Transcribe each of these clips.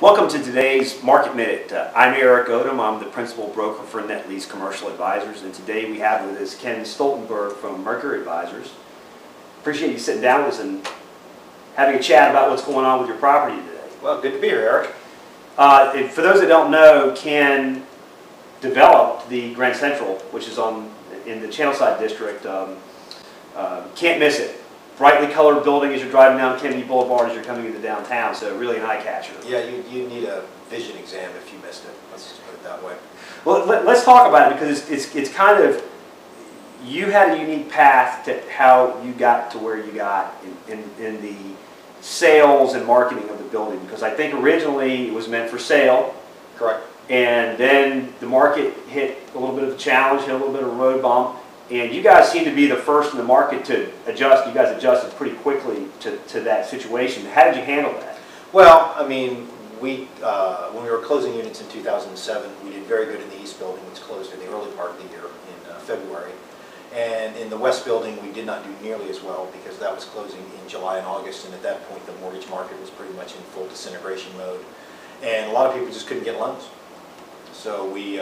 Welcome to today's Market Minute. I'm Eric Odom. I'm the principal broker for Net Lease Commercial Advisors, and today we have with us Ken Stoltenberg from Mercury Advisors. Appreciate you sitting down with us and having a chat about what's going on with your property today. Well, good to be here, Eric. For those that don't know, Ken developed the Grand Central, which is in the Channelside District. Can't miss it. Brightly colored building as you're driving down Kennedy Boulevard as you're coming into downtown, so really an eye catcher. Yeah, you need a vision exam if you missed it. Let's just put it that way. Well, let's talk about it because it's kind of, you had a unique path to how you got to where you got in the sales and marketing of the building, because I think originally it was meant for sale. Correct. And then the market hit a little bit of a challenge, hit a little bit of a road bump. And you guys seem to be the first in the market to adjust. You guys adjusted pretty quickly to that situation. How did you handle that? Well, I mean, when we were closing units in 2007, we did very good in the East building, which closed in the early part of the year in February. And in the West building, we did not do nearly as well because that was closing in July and August. And at that point, the mortgage market was pretty much in full disintegration mode. And a lot of people just couldn't get loans. So we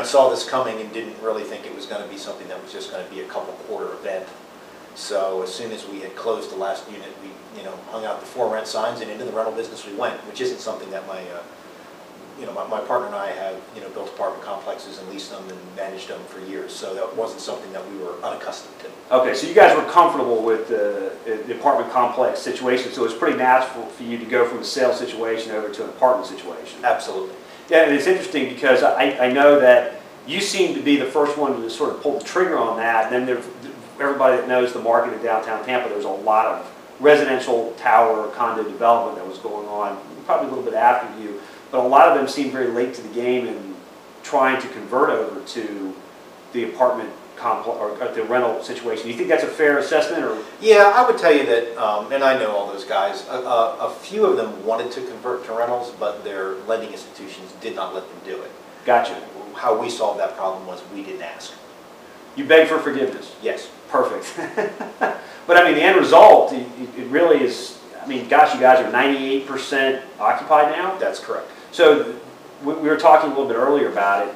saw this coming and didn't really think it was going to be something that was just going to be a couple quarter event. So as soon as we had closed the last unit, we hung out the for rent signs and into the rental business we went, which isn't something that my partner and I have built apartment complexes and leased them and managed them for years. So that wasn't something that we were unaccustomed to. Okay, so you guys were comfortable with the apartment complex situation, so it was pretty natural for you to go from a sales situation over to an apartment situation. Absolutely. Yeah, and it's interesting because I know that you seem to be the first one to sort of pull the trigger on that. And then everybody that knows the market in downtown Tampa, there's a lot of residential tower condo development that was going on, probably a little bit after you. But a lot of them seem very late to the game in trying to convert over to the apartment complex or the rental situation. Do you think that's a fair assessment? Or? Yeah, I would tell you that, and I know all those guys, a few of them wanted to convert to rentals, but their lending institutions did not let them do it. Gotcha. How we solved that problem was we didn't ask. You begged for forgiveness? Yes. Perfect. But I mean, the end result, it really is, I mean, gosh, you guys are 98% occupied now? That's correct. So we were talking a little bit earlier about it.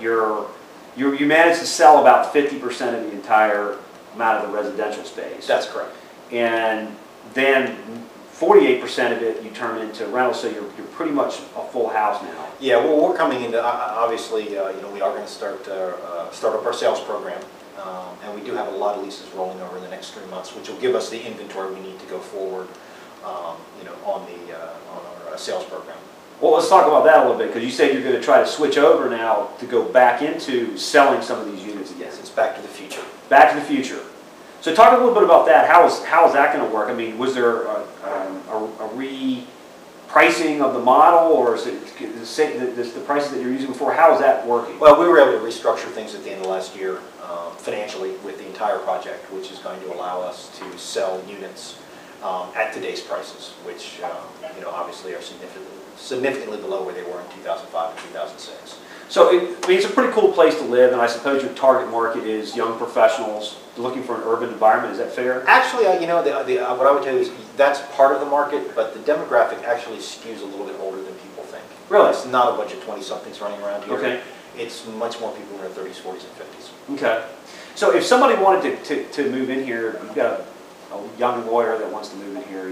You managed to sell about 50% of the entire amount of the residential space. That's correct. And then 48% of it you turn into rental, so you're pretty much a full house now. Yeah, well, we're coming into, obviously, we are going to start up our sales program. And we do have a lot of leases rolling over in the next 3 months, which will give us the inventory we need to go forward, on our sales program. Well, let's talk about that a little bit, because you said you're going to try to switch over now to go back into selling some of these units again. Yes, it's back to the future. Back to the future. So talk a little bit about that. How is that going to work? I mean, was there a repricing of the model, or is it the prices that you're using before? How is that working? Well, we were able to restructure things at the end of last year financially with the entire project, which is going to allow us to sell units at today's prices, which obviously are significantly below where they were in 2005 and 2006. So it's a pretty cool place to live, and I suppose your target market is young professionals looking for an urban environment. Is that fair? Actually, what I would tell you is that's part of the market, but the demographic actually skews a little bit older than people think. Really? It's not a bunch of 20-somethings running around here. Okay. It's much more people in their 30s, 40s, and 50s. Okay. So if somebody wanted to move in here, you've got a young lawyer that wants to move in here.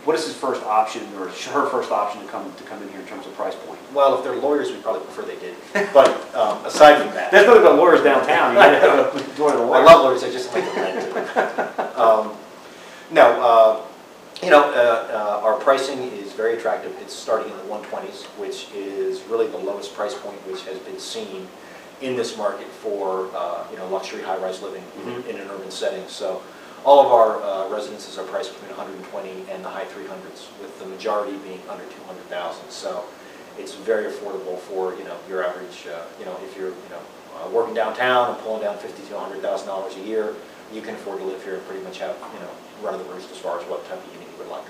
What is his first option, or her first option to come in here in terms of price point? Well, if they're lawyers, we probably prefer they did. But aside from that, there's no lawyers downtown. You got to go to the lawyer. I love lawyers. I just like to rent to. Our pricing is very attractive. It's starting in the 120s, which is really the lowest price point which has been seen in this market for luxury high-rise living in an urban setting. So all of our residences are priced between 120 and the high 300s, with the majority being under 200,000. So it's very affordable for your average. If you're working downtown and pulling down $50,000 to $100,000 a year, you can afford to live here and pretty much have run of the roost as far as what type of unit you would like.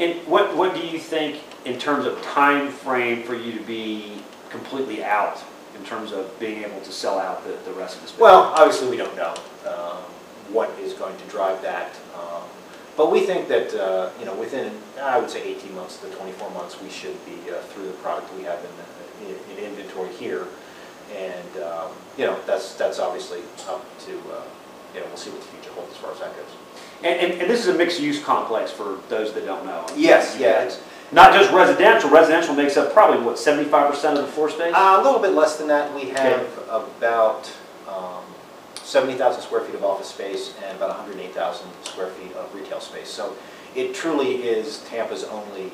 And what do you think in terms of time frame for you to be completely out in terms of being able to sell out the rest of the space? Well, obviously we don't know what is going to drive that. But we think that, within, I would say 18 months to 24 months, we should be through the product we have in inventory here. And, that's obviously up to, we'll see what the future holds as far as that goes. And this is a mixed-use complex for those that don't know. Yes, yeah. It's not just residential. Residential makes up probably, what, 75% of the floor space? a little bit less than that. We have about 70,000 square feet of office space and about 108,000 square feet of retail space. So it truly is Tampa's only,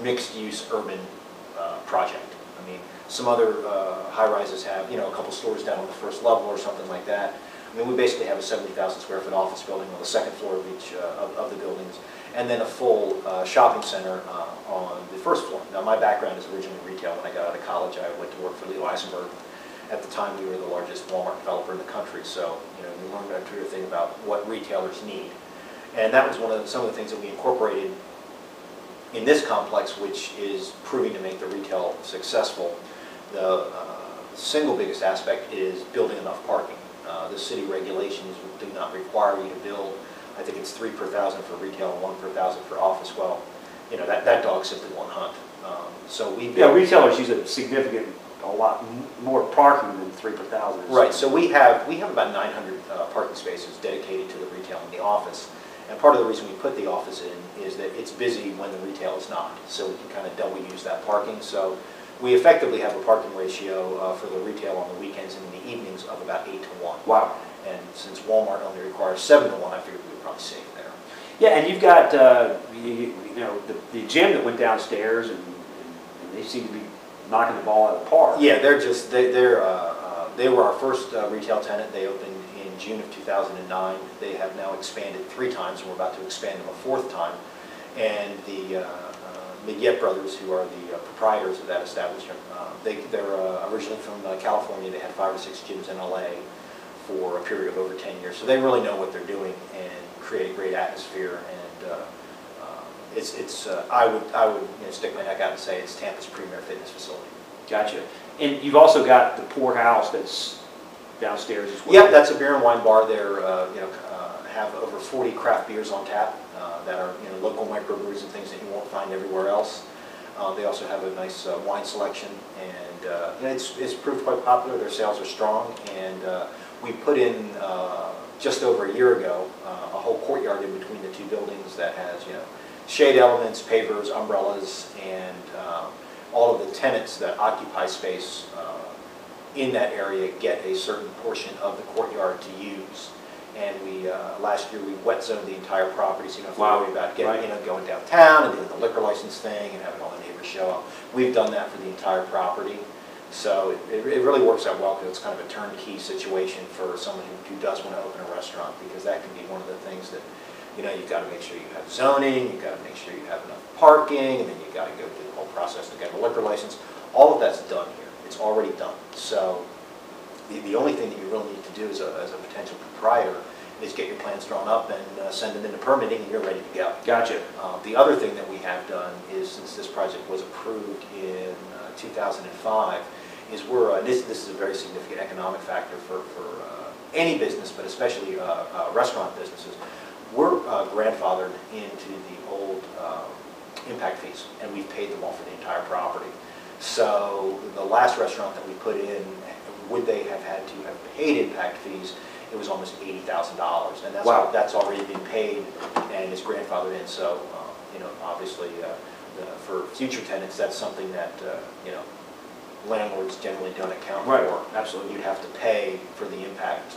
mixed-use urban project. I mean, some other high-rises have, a couple stores down on the first level or something like that. I mean, we basically have a 70,000 square foot office building on the second floor of each of the buildings, and then a full shopping center on the first floor. Now, my background is originally retail. When I got out of college, I went to work for Leo Eisenberg. At the time, we were the largest Walmart developer in the country, so we learned everything about what retailers need. And that was some of the things that we incorporated in this complex, which is proving to make the retail successful. The single biggest aspect is building enough parking. The city regulations do not require you to build, I think it's 3 per 1,000 for retail and 1 per 1,000 for office. Well, that dog simply won't hunt. So we build, retailers use a lot more parking than 3 per 1,000. Right. So we have about 900 parking spaces dedicated to the retail and the office. And part of the reason we put the office in is that it's busy when the retail is not. So we can kind of double use that parking. So we effectively have a parking ratio for the retail on the weekends and in the evenings of about 8 to 1. Wow. And since Walmart only requires 7 to 1, I figured we would probably save there. Yeah, and you've got the gym that went downstairs, and they seem to be knocking the ball out of the park. Yeah, they were our first retail tenant. They opened in June of 2009. They have now expanded 3 times, and we're about to expand them a 4th time. And the Migyet brothers, who are the proprietors of that establishment, they're originally from California. They had 5 or 6 gyms in LA for a period of over 10 years. So they really know what they're doing and create a great atmosphere. And I would stick my neck out and say it's Tampa's premier fitness facility. Gotcha. And you've also got the Poorhouse that's downstairs as well. Yeah, that's a beer and wine bar. They're have over 40 craft beers on tap that are local microbrews and things that you won't find everywhere else. They also have a nice wine selection, and it's proved quite popular. Their sales are strong, and we put in just over a year ago a whole courtyard in between the 2 buildings that has shade elements, pavers, umbrellas, and all of the tenants that occupy space in that area get a certain portion of the courtyard to use. And we last year we wet zoned the entire property, so you don't have to worry about getting going downtown and doing the liquor license thing and having all the neighbors show up. We've done that for the entire property, so it really works out well because it's kind of a turnkey situation for someone who does want to open a restaurant, because that can be one of the things that you've got to make sure you have zoning, you've got to make sure you have enough parking, and then you've got to go through the whole process to get a liquor license. All of that's done here. It's already done. So the only thing that you really need to do as a potential proprietor is get your plans drawn up and send them into permitting, and you're ready to go. Gotcha. The other thing that we have done is, since this project was approved in 2005, is this is a very significant economic factor for any business, but especially restaurant businesses. We're grandfathered into the old impact fees, and we've paid them all for the entire property. So the last restaurant that we put in, would they have had to have paid impact fees? It was almost $80,000, and that's already been paid and is grandfathered in. So obviously for future tenants, that's something that landlords generally don't account for. Absolutely. You'd have to pay for the impact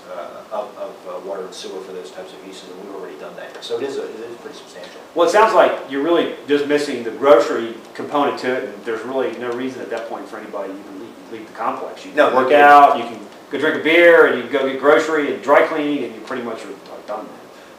of water and sewer for those types of uses, and we've already done that. So it is pretty substantial. Well, it sounds like you're really just missing the grocery component to it, and there's really no reason at that point for anybody to even leave the complex. You can work out, you can go drink a beer, and you can go get grocery and dry cleaning, and you pretty much are done.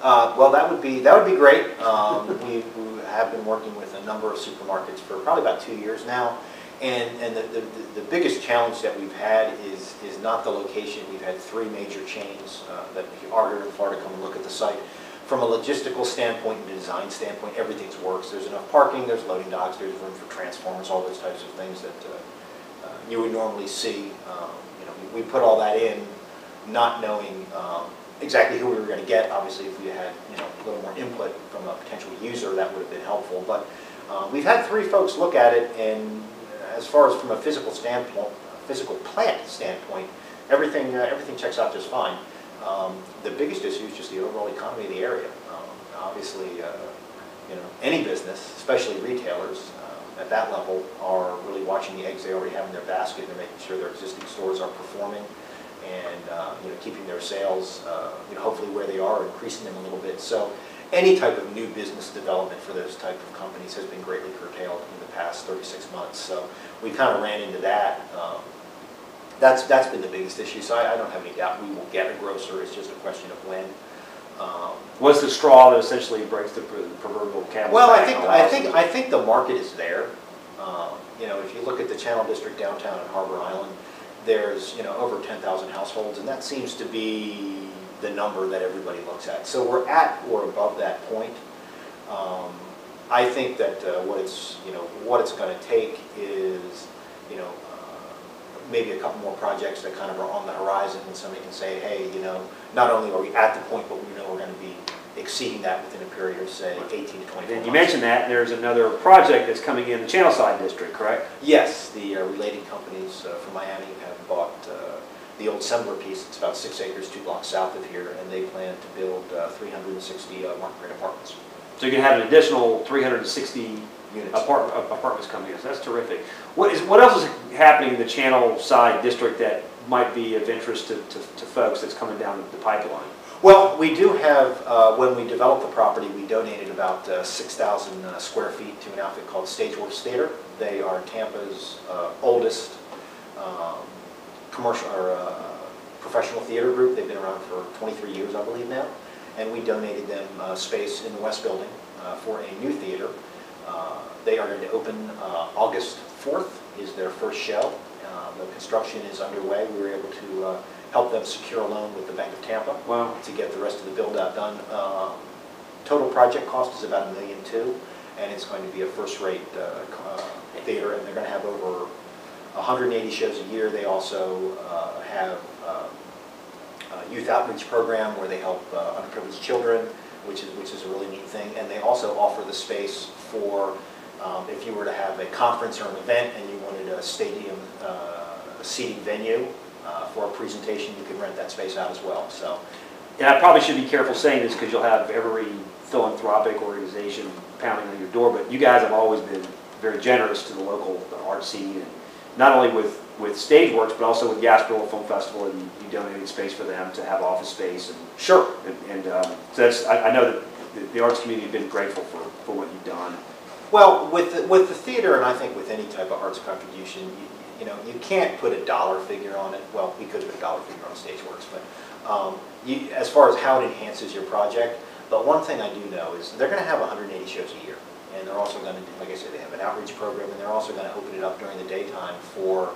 Well, that would be great. We have been working with a number of supermarkets for probably about 2 years now. And the biggest challenge that we've had is not the location. We've had 3 major chains that are here in Florida come and look at the site. From a logistical standpoint and design standpoint, everything works. There's enough parking, there's loading docks, there's room for transformers, all those types of things that you would normally see. We put all that in not knowing exactly who we were going to get. Obviously, if we had a little more input from a potential user, that would have been helpful. But we've had 3 folks look at it, and as far as from a physical standpoint, physical plant standpoint, everything checks out just fine. The biggest issue is just the overall economy of the area. Obviously, any business, especially retailers at that level, are really watching the eggs they already have in their basket. They're making sure their existing stores are performing and keeping their sales hopefully where they are, increasing them a little bit. So any type of new business development for those type of companies has been greatly curtailed in the past 36 months. So we kind of ran into that. That's been the biggest issue. So I don't have any doubt we will get a grocer. It's just a question of when. What's the straw that essentially breaks the proverbial camel's Well, back? I think the market is there. If you look at the Channel District downtown in Harbor Island, there's over 10,000 households, and that seems to be the number that everybody looks at. So we're at or above that point. I think that what it's going to take is maybe a couple more projects that kind of are on the horizon, and somebody can say, hey, not only are we at the point, but we know we're going to be exceeding that within a period of, say, 18 to 24 months. And you mentioned that, and there's another project that's coming in the Channelside District, correct? Yes, the related companies from Miami have bought the old Sembler piece. It's about 6 acres, 2 blocks south of here, and they plan to build 360 market rate apartments. So you're going to have an additional 360 units. Apartments coming in. So that's terrific. What else is happening in the Channelside District that might be of interest to folks that's coming down the pipeline? Well, we do have, when we developed the property, we donated about 6,000 square feet to an outfit called Stageworks Theater. They are Tampa's oldest commercial or professional theater group. They've been around for 23 years, I believe now. And we donated them space in the West Building for a new theater. They are going to open August 4th is their first show. The construction is underway. We were able to help them secure a loan with the Bank of Tampa. Wow. To get the rest of the build-out done. Total project cost is about $1.2 million, and it's going to be a first-rate theater, and they're going to have over 180 shows a year. They also have a youth outreach program where they help underprivileged children, which is a really neat thing. And they also offer the space for if you were to have a conference or an event and you wanted a stadium seating venue for a presentation, you can rent that space out as well. So, and I probably should be careful saying this because you'll have every philanthropic organization pounding on your door, but you guys have always been very generous to the local art scene, and not only with Stageworks, but also with Gasparilla Film Festival, and you donated space for them to have office space. And sure. And so that's, I know that the arts community has been grateful for what you've done. Well, with the theater, and I think with any type of arts contribution, you can't put a dollar figure on it. Well, we could put a dollar figure on Stageworks, but as far as how it enhances your project, but one thing I do know is they're going to have 180 shows a year. And they're also going to, like I said, they have an outreach program, and they're also going to open it up during the daytime for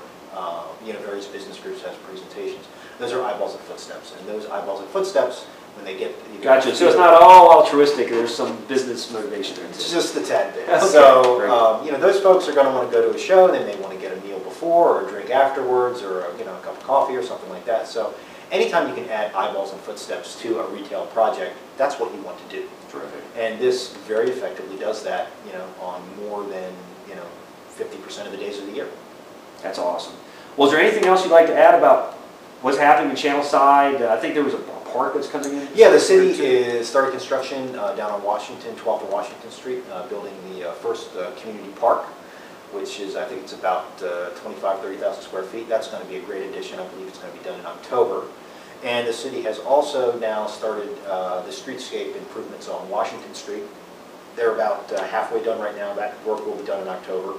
various business groups as presentations. Those are eyeballs and footsteps, and those eyeballs and footsteps, when they get... Gotcha. So it's not all altruistic. There's some business motivation there. It's just a tad bit. Okay. So those folks are going to want to go to a show, and they may want to get a meal before or a drink afterwards, or a cup of coffee or something like that. So anytime you can add eyeballs and footsteps to a retail project, that's what you want to do. Terrific. And this very effectively does that, on more than 50% of the days of the year. That's awesome. Well, is there anything else you'd like to add about what's happening in Channelside? I think there was a park that's coming in. Yeah, the city is starting construction down on Washington, 12th and Washington Street, building the first community park, which is, I think it's about 30,000 square feet. That's going to be a great addition. I believe it's going to be done in October. And the city has also now started the streetscape improvements on Washington Street. They're about halfway done right now. That work will be done in October.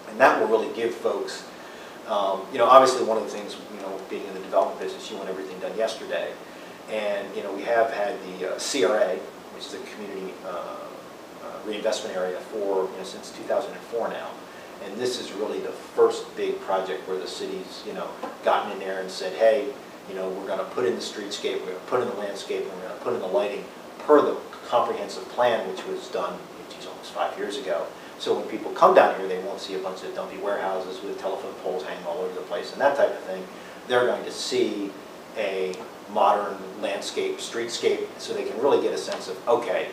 And that will really give folks, obviously one of the things, being in the development business, you want everything done yesterday. And, we have had the CRA, which is the community reinvestment area for, since 2004 now. And this is really the first big project where the city's, gotten in there and said, hey, we're going to put in the streetscape, we're going to put in the landscape, and we're going to put in the lighting per the comprehensive plan, which was done, almost 5 years ago. So when people come down here, they won't see a bunch of dumpy warehouses with telephone poles hanging all over the place and that type of thing. They're going to see a modern landscape, streetscape, so they can really get a sense of, okay,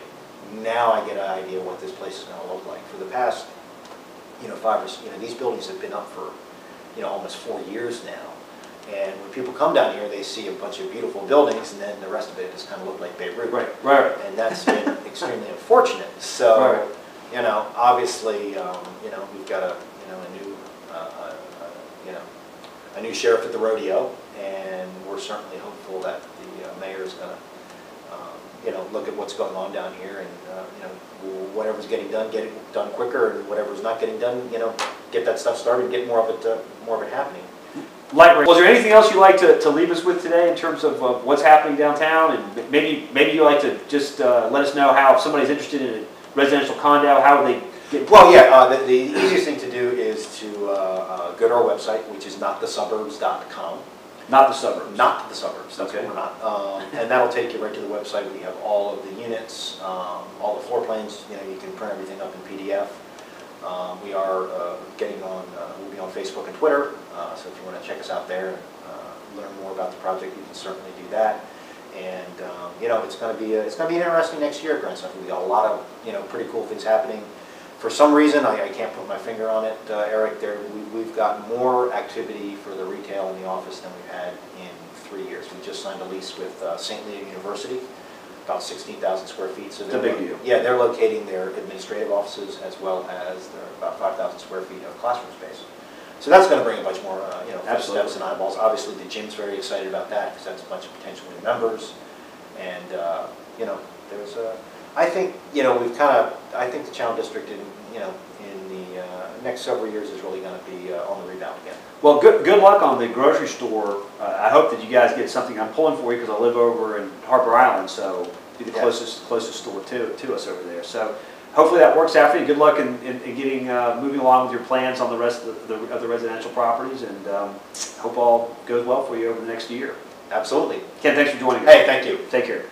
now I get an idea what this place is going to look like. For the past, 5 or, these buildings have been up for, almost 4 years now. And when people come down here, they see a bunch of beautiful buildings, and then the rest of it just kind of look like Beirut. Right. And that's been extremely unfortunate. So, obviously, we've got a new sheriff at the rodeo, and we're certainly hopeful that the mayor is going to, look at what's going on down here, and whatever's getting done, get it done quicker, and whatever's not getting done, get that stuff started, get more of it happening. Was there anything else you'd like to leave us with today in terms of what's happening downtown? And maybe you'd like to just let us know how, if somebody's interested in a residential condo, how would they get... Well, yeah, the easiest thing to do is to go to our website, which is notthesuburbs.com. Not the suburbs. Not the suburbs, that's okay. what we're not. And that'll take you right to the website. We have all of the units, all the floor plans, you can print everything up in PDF. We are getting on, we'll be on Facebook and Twitter, so if you want to check us out there and learn more about the project, you can certainly do that. And it's going to be an interesting next year at Grand Central. We got a lot of pretty cool things happening. For some reason, I can't put my finger on it, Eric. We've got more activity for the retail in the office than we've had in 3 years. We just signed a lease with St. Leo University, about 16,000 square feet. So it's a big deal. Yeah, they're locating their administrative offices as well as their about 5,000 square feet of classroom space. So that's going to bring a bunch more, footsteps and eyeballs. Obviously, the gym's very excited about that because that's a bunch of potential new members, and there's a. I think I think the Channel District in the next several years is really going to be on the rebound again. Well, good luck on the grocery store. I hope that you guys get something. I'm pulling for you because I live over in Harbor Island, so it'll be the closest store to us over there. So hopefully that works out for you. Good luck in getting moving along with your plans on the rest of the residential properties, and hope all goes well for you over the next year. Absolutely. Ken, thanks for joining us. Hey, thank you. Take care.